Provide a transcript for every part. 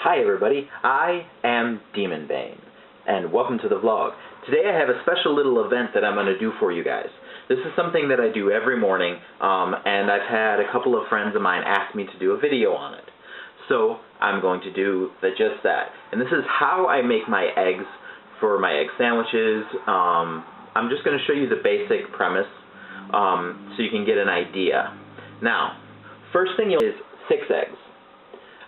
Hi everybody, I am Demon Bane, and welcome to the vlog. Today I have a special little event that I'm going to do for you guys. This is something that I do every morning, and I've had a couple of friends of mine ask me to do a video on it. So I'm going to do just that. And this is how I make my eggs for my egg sandwiches. I'm just going to show you the basic premise so you can get an idea. Now, first thing is 6 eggs.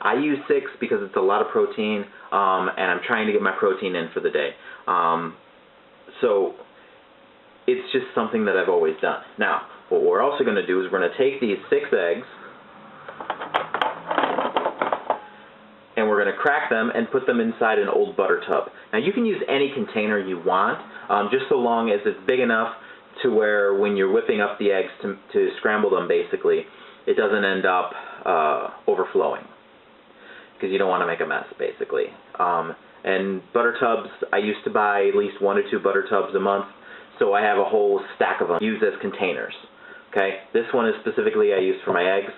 I use 6 because it's a lot of protein, and I'm trying to get my protein in for the day. So it's just something that I've always done. Now, what we're also going to do is we're going to take these 6 eggs, and we're going to crack them and put them inside an old butter tub. Now, you can use any container you want, just so long as it's big enough to where when you're whipping up the eggs to scramble them, basically, it doesn't end up overflowing, because you don't want to make a mess, basically. And butter tubs, I used to buy at least 1 or 2 butter tubs a month, so I have a whole stack of them used as containers. Okay, this one is specifically I use for my eggs.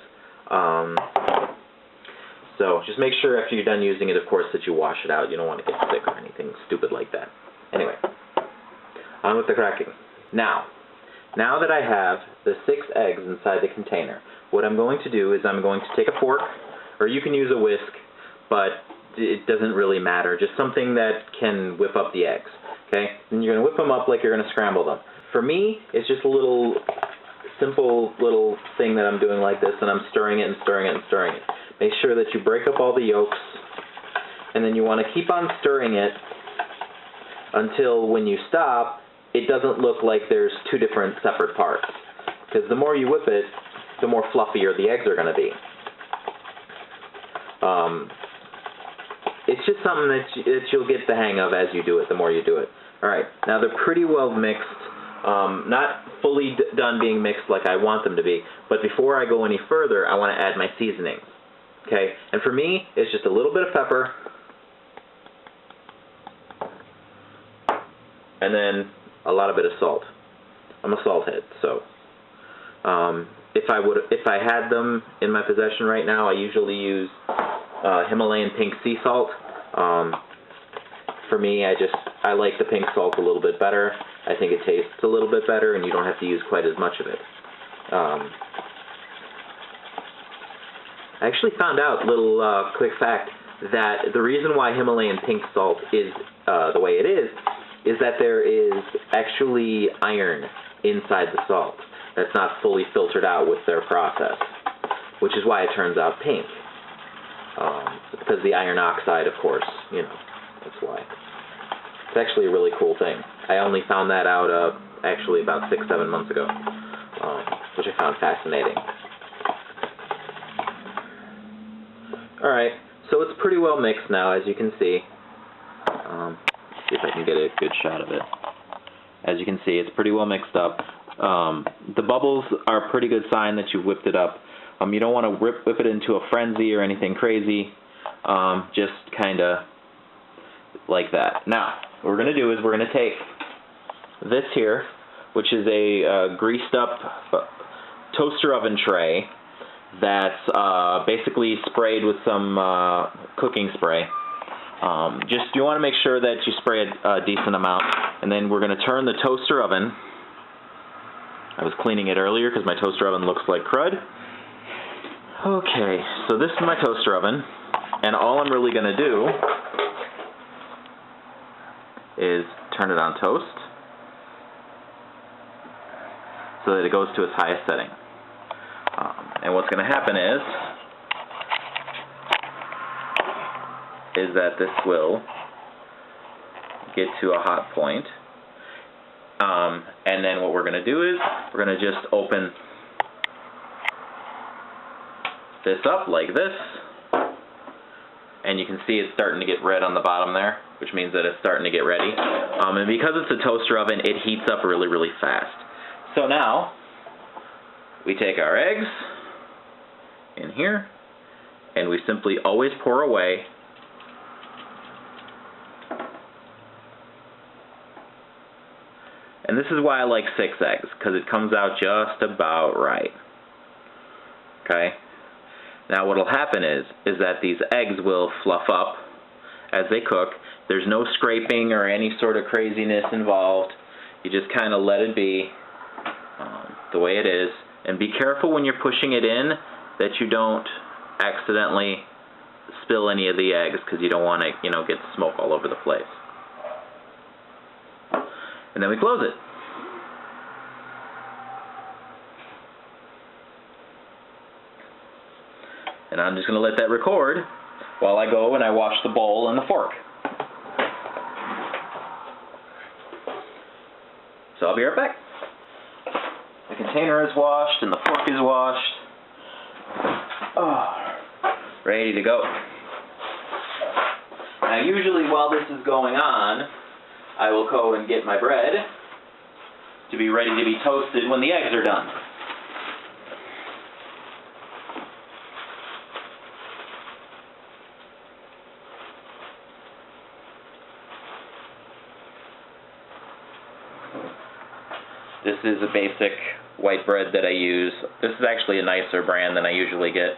So just make sure after you're done using it, of course, that you wash it out. You don't want to get sick or anything stupid like that. Anyway, on with the cracking. Now that I have the 6 eggs inside the container, what I'm going to do is I'm going to take a fork, or you can use a whisk, but it doesn't really matter. Just something that can whip up the eggs, okay? And you're going to whip them up like you're going to scramble them. For me, it's just a little simple little thing that I'm doing like this, and I'm stirring it and stirring it and stirring it. Make sure that you break up all the yolks, and then you want to keep on stirring it until when you stop, it doesn't look like there's 2 different separate parts. Because the more you whip it, the more fluffier the eggs are going to be. It's just something that you'll get the hang of as you do it, the more you do it. Alright, now they're pretty well mixed. Not fully done being mixed like I want them to be, but before I go any further, I want to add my seasonings. Okay, and for me, it's just a little bit of pepper, and then a lot of salt. I'm a salt head, so if I had them in my possession right now, I usually use Himalayan pink sea salt. For me, I like the pink salt a little bit better. I think it tastes a little bit better, and you don't have to use quite as much of it. I actually found out, little quick fact, that the reason why Himalayan pink salt is the way it is that there is actually iron inside the salt that's not fully filtered out with their process, which is why it turns out pink. Because the iron oxide, of course, you know, that's why. It's actually a really cool thing. I only found that out actually about 6-7 months ago, which I found fascinating. Alright, so it's pretty well mixed now, as you can see. See if I can get a good shot of it. As you can see, it's pretty well mixed up. The bubbles are a pretty good sign that you've whipped it up. You don't want to whip it into a frenzy or anything crazy. Just kind of like that. Now, what we're going to do is we're going to take this here, which is a greased up toaster oven tray that's basically sprayed with some cooking spray. You want to make sure that you spray a decent amount, and then we're going to turn the toaster oven. I was cleaning it earlier because my toaster oven looks like crud. Okay, so this is my toaster oven, and all I'm really going to do is turn it on toast so that it goes to its highest setting. And what's going to happen is that this will get to a hot point. And then what we're going to do is we're going to just open this up like this, and you can see it's starting to get red on the bottom there, which means that it's starting to get ready. And because it's a toaster oven, it heats up really, really fast. So now we take our eggs in here, and we simply always pour away And this is why I like 6 eggs, because it comes out just about right. Okay? Now what will happen is that these eggs will fluff up as they cook. There's no scraping or any sort of craziness involved. You just kind of let it be the way it is. And be careful when you're pushing it in that you don't accidentally spill any of the eggs, because you don't want to, get smoke all over the place. And then we close it. And I'm just going to let that record while I go and I wash the bowl and the fork. So I'll be right back. The container is washed and the fork is washed. Oh, ready to go. Now usually while this is going on, I will go and get my bread to be ready to be toasted when the eggs are done. This is a basic white bread that I use. This is actually a nicer brand than I usually get.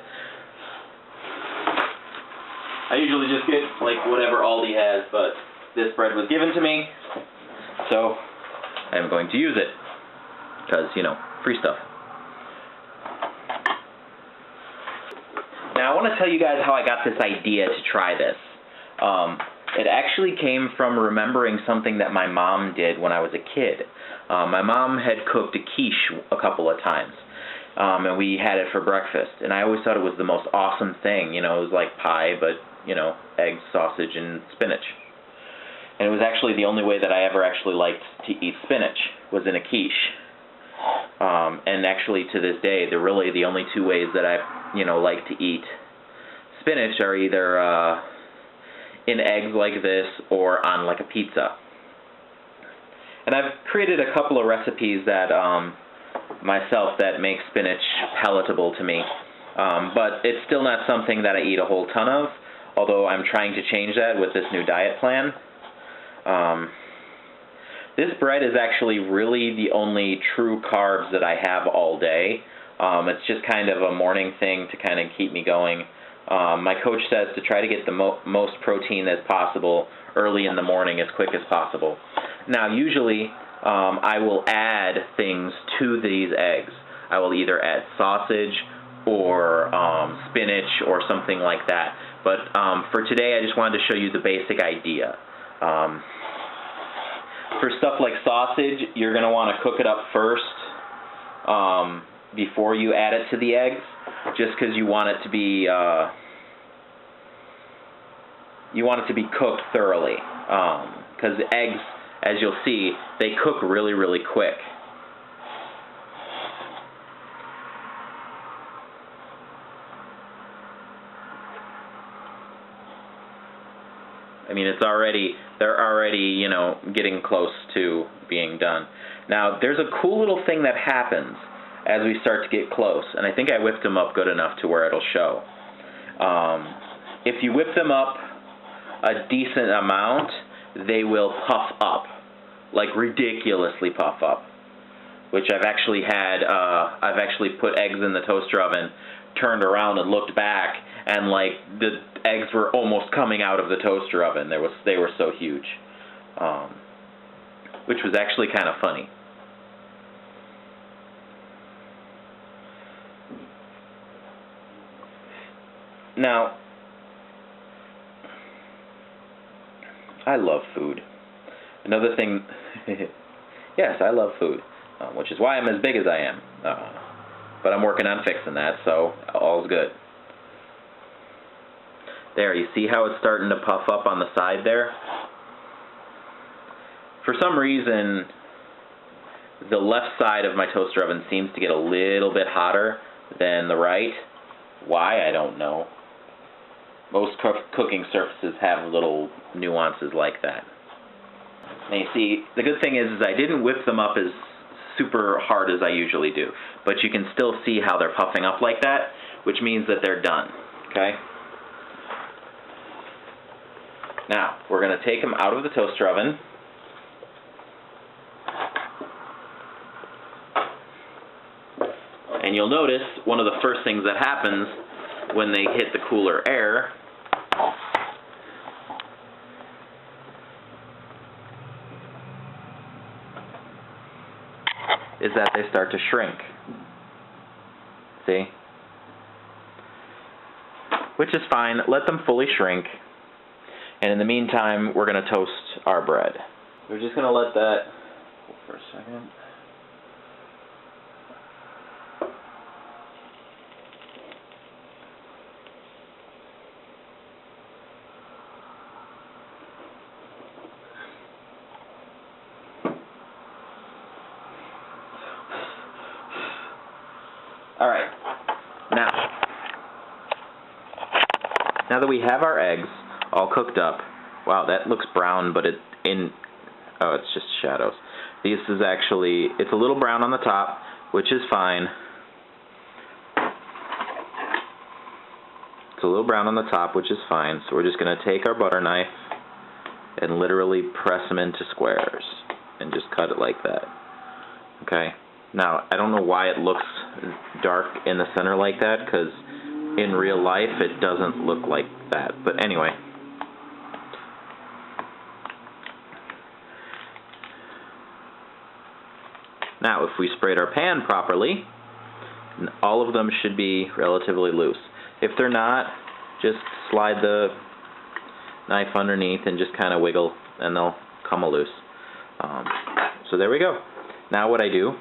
I usually just get like whatever Aldi has, but this bread was given to me, so I'm going to use it because, free stuff. Now I want to tell you guys how I got this idea to try this. It actually came from remembering something that my mom did when I was a kid. My mom had cooked a quiche a couple of times, and we had it for breakfast. And I always thought it was the most awesome thing. It was like pie, but, eggs, sausage, and spinach. And it was actually the only way that I ever actually liked to eat spinach, was in a quiche. And actually to this day, they're really the only two ways that I, like to eat spinach are either in eggs like this or on like a pizza. And I've created a couple of recipes that myself that make spinach palatable to me. But it's still not something that I eat a whole ton of, although I'm trying to change that with this new diet plan. This bread is actually really the only true carbs that I have all day. It's just kind of a morning thing to kind of keep me going. My coach says to try to get the most protein as possible early in the morning, as quick as possible. Now, usually, I will add things to these eggs. I will either add sausage or spinach or something like that. But for today, I just wanted to show you the basic idea. For stuff like sausage, you're going to want to cook it up first before you add it to the eggs, just because you want it to be cooked thoroughly. Because the eggs, as you'll see, they cook really, really quick. I mean, they're already, getting close to being done. Now, there's a cool little thing that happens as we start to get close, and I think I whipped them up good enough to where it'll show. If you whip them up a decent amount, they will puff up, like ridiculously puff up, which I've actually put eggs in the toaster oven, turned around and looked back, and like the eggs were almost coming out of the toaster oven. They were so huge, which was actually kind of funny. Now, I love food. Another thing, yes, I love food, which is why I'm as big as I am. But I'm working on fixing that, so all's good. There, you see how it's starting to puff up on the side there? For some reason, the left side of my toaster oven seems to get a little bit hotter than the right. Why, I don't know. Most cooking surfaces have little nuances like that. And you see, the good thing is I didn't whip them up as super hard as I usually do, but you can still see how they're puffing up like that, which means that they're done, okay? Now, we're going to take them out of the toaster oven. And you'll notice one of the first things that happens when they hit the cooler air, is that they start to shrink. See? Which is fine. Let them fully shrink. And in the meantime, we're going to toast our bread. We're just going to let that go for a second. All right. Now that we have our eggs all cooked up, wow, that looks brown, but it's just shadows. This is actually, it's a little brown on the top, which is fine. It's a little brown on the top, which is fine. So we're just going to take our butter knife and literally press them into squares and just cut it like that. Okay. Now, I don't know why it looks dark in the center like that, because in real life it doesn't look like that. But anyway. Now, if we sprayed our pan properly, all of them should be relatively loose. If they're not, just slide the knife underneath and just kind of wiggle, and they'll come loose. So there we go. Now what I do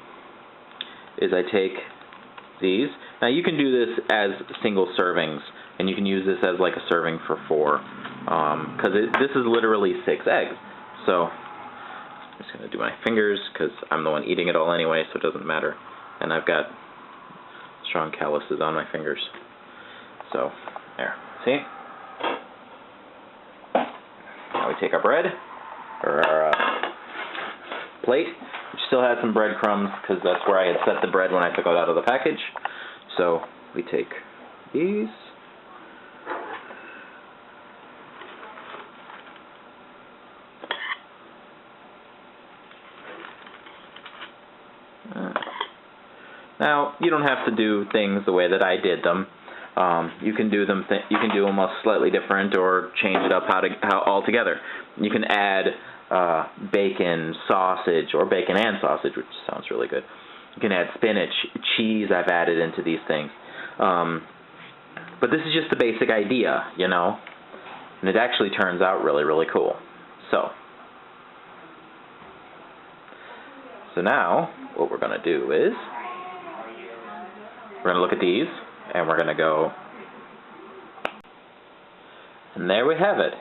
is I take these. Now you can do this as single servings, and you can use this as like a serving for 4, because this is literally 6 eggs. So I'm just going to do my fingers, because I'm the one eating it all anyway, so it doesn't matter. And I've got strong calluses on my fingers. So, there. See? Now we take our bread, or our plate, which still has some breadcrumbs, because that's where I had set the bread when I took it out of the package. So, we take these. Now, you don't have to do things the way that I did them. You can do them. You can do them slightly different, or change it up how altogether. You can add bacon, sausage, or bacon and sausage, which sounds really good. You can add spinach, cheese. I've added into these things. But this is just the basic idea, you know, and it actually turns out really, really cool. So now what we're going to do is we're going to look at these, and we're going to go, and there we have it.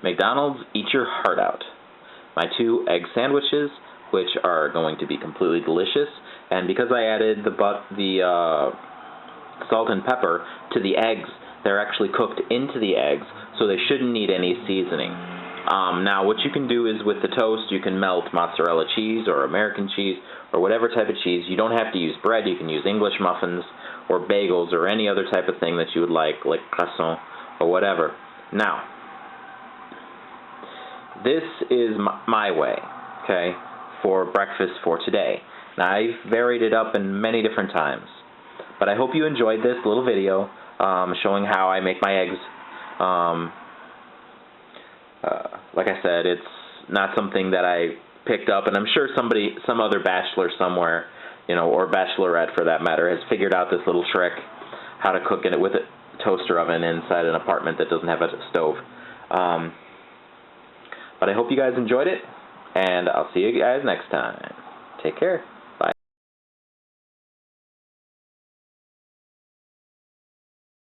McDonald's, eat your heart out. My 2 egg sandwiches, which are going to be completely delicious, and because I added the salt and pepper to the eggs, they're actually cooked into the eggs, so they shouldn't need any seasoning. Now, what you can do is with the toast, you can melt mozzarella cheese or American cheese or whatever type of cheese. You don't have to use bread. You can use English muffins or bagels or any other type of thing that you would like croissant or whatever. Now, this is my way, okay, for breakfast for today. Now, I've varied it up in many different times, but I hope you enjoyed this little video showing how I make my eggs. Like I said, it's not something that I picked up, and I'm sure some other bachelor somewhere, you know, or bachelorette for that matter, has figured out this little trick, how to cook it with a toaster oven inside an apartment that doesn't have a stove. But I hope you guys enjoyed it, and I'll see you guys next time. Take care.